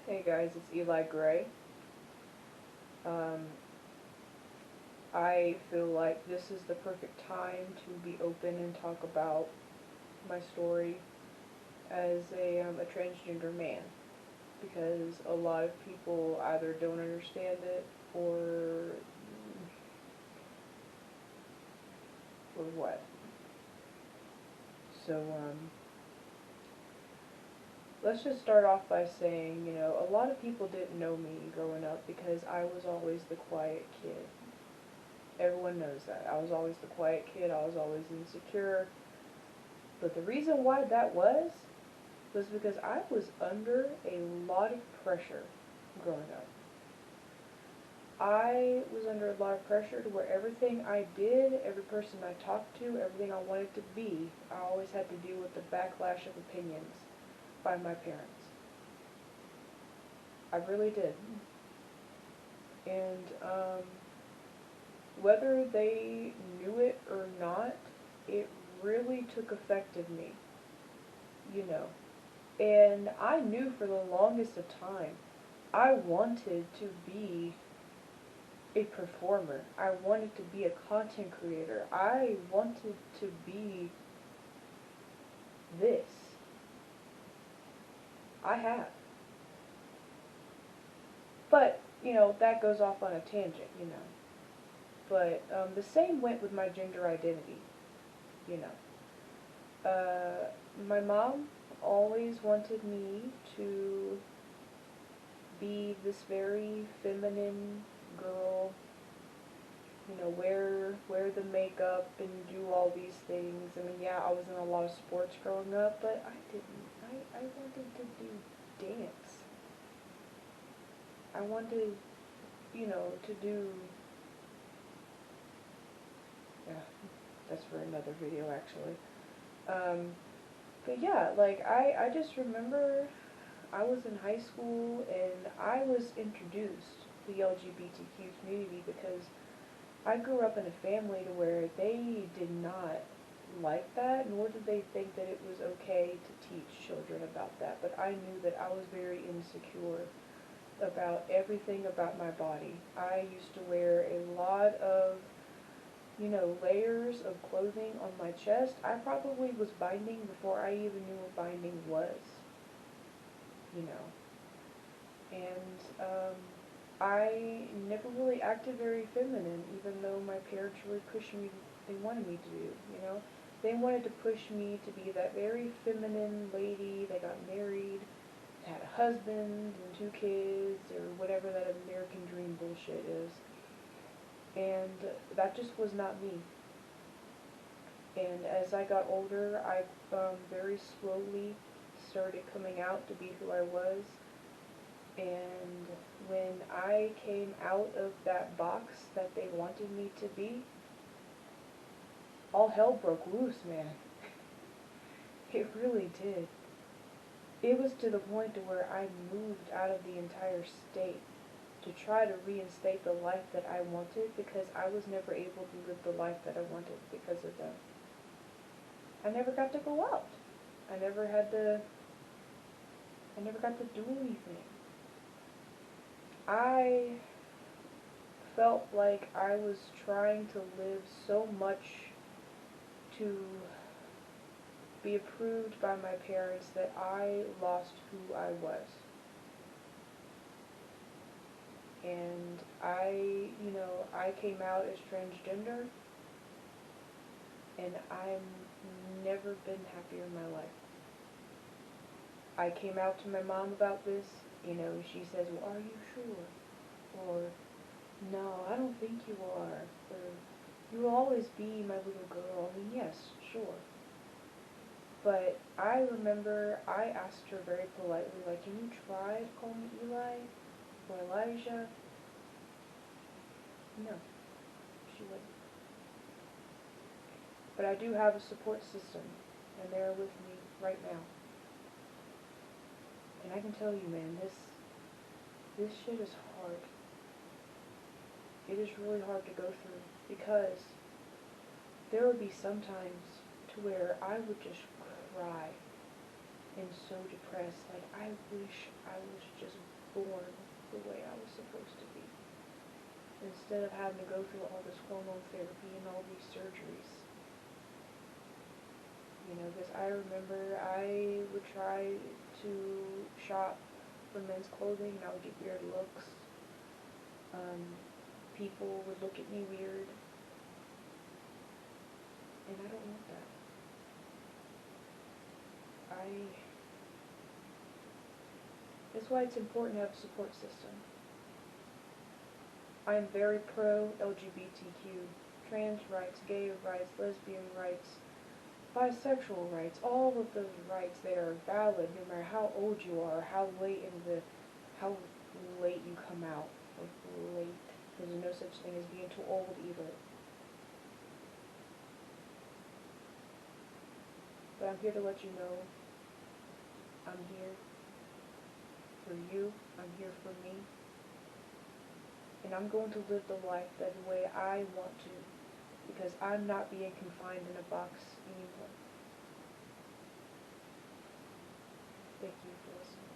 Hey guys, it's Eli Gray. Um, I feel like this is the perfect time to be open and talk about my story as a transgender man, because a lot of people either don't understand it or what. So let's just start off by saying, a lot of people didn't know me growing up because I was always the quiet kid. Everyone knows that. I was always the quiet kid. I was always insecure. But the reason why that was because I was under a lot of pressure growing up. I was under a lot of pressure to where everything I did, every person I talked to, everything I wanted to be, I always had to deal with the backlash of opinions by my parents. I really did. And whether they knew it or not, it really took effect of me, you know. And I knew for the longest of time I wanted to be a performer. I wanted to be a content creator. I wanted to be this. I have. But, that goes off on a tangent. But the same went with my gender identity, you know. My mom always wanted me to be this very feminine girl, wear the makeup and do all these things. I mean, yeah, I was in a lot of sports growing up, but I didn't. I wanted to do dance. I wanted, to do, yeah, that's for another video actually. But yeah, like, I just remember I was in high school and I was introduced to the LGBTQ community because I grew up in a family to where they did not like that, nor did they think that it was okay to teach children about that. But I knew that I was very insecure about everything about my body. I used to wear a lot of, layers of clothing on my chest. I probably was binding before I even knew what binding was, you know. And I never really acted very feminine, even though my parents really pushed me, they wanted me to do. They wanted to push me to be that very feminine lady that got married, had a husband and 2 kids, or whatever that American dream bullshit is. And that just was not me. And as I got older, I very slowly started coming out to be who I was. And when I came out of that box that they wanted me to be, all hell broke loose, man. It really did. It was to the point to where I moved out of the entire state to try to reinstate the life that I wanted, because I was never able to live the life that I wanted because of them. I never got to go out. I never got to do anything. I felt like I was trying to live so much to be approved by my parents that I lost who I was. And I came out as transgender, and I've never been happier in my life. I came out to my mom about this, she says, well, are you sure? Or, no, I don't think you are. Or, you will always be my little girl. I mean, yes, sure. But I remember I asked her very politely, like, can you try to call me Eli or Elijah? No, she wouldn't. But I do have a support system, and they're with me right now. And I can tell you, man, this shit is hard. It is really hard to go through, because there would be some times to where I would just cry. and so depressed. Like, I wish I was just born the way I was supposed to be, instead of having to go through all this hormone therapy and all these surgeries. Because I remember I would try to shop for men's clothing and I would get weird looks. People would look at me weird, and I don't want that. That's why it's important to have a support system. I am very pro LGBTQ, trans rights, gay rights, lesbian rights, bisexual rights, all of those rights that are valid no matter how old you are, how late you come out, or late. There's no such thing as being too old either. But I'm here to let you know I'm here for you, I'm here for me, and I'm going to live the life the way I want to, because I'm not being confined in a box anymore. Thank you for listening.